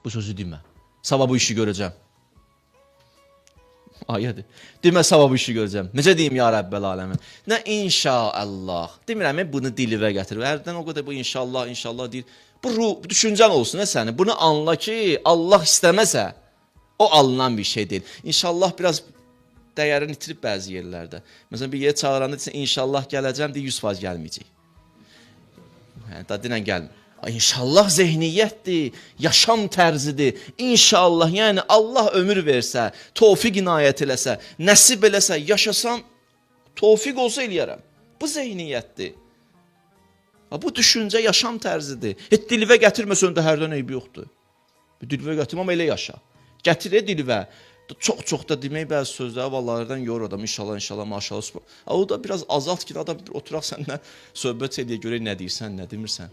Bu sözü demə. Sabah bu işi görəcəm. Ayədir. Demə sabah bu işi görəcəm. Necə deyim ya Rəbbəl aləmin? Nə inşallah. Demirəm bunu dilivə gətir. Hərdən o qədər bu inşallah, inşallah deyir. Bu düşüncən olsun sənin. Bunu anla ki, Allah istəməsə o alınan bir şey deyil. İnşallah biraz dəyərini itirib bəzi yerlərdə. Məsələn bir yer çağıranda desən inşallah gələcəm deyə 100% gəlməyəcək. Yəni da denən gəlmir. İnşallah zehniyyətdir, yaşam tərzidir. İnşallah, yəni Allah ömür versə, tövfiq inayət eləsə, nəsib eləsə, yaşasam, tövfiq olsa eləyərəm. Bu zehniyyətdir. Bu düşüncə yaşam tərzidir. Heç dilivə gətirməsən də hərdən eybi yoxdur. Dilivə gətirməm, elə yaşa. Gətir dilivə. Çox da demək bəzi sözlər vallahilərdən yor adam. İnşallah, inşallah, maşallah. O da biraz azalt ki, adam oturaq səndən söhbət eləyə görə nə deyirsən, nə demirsən.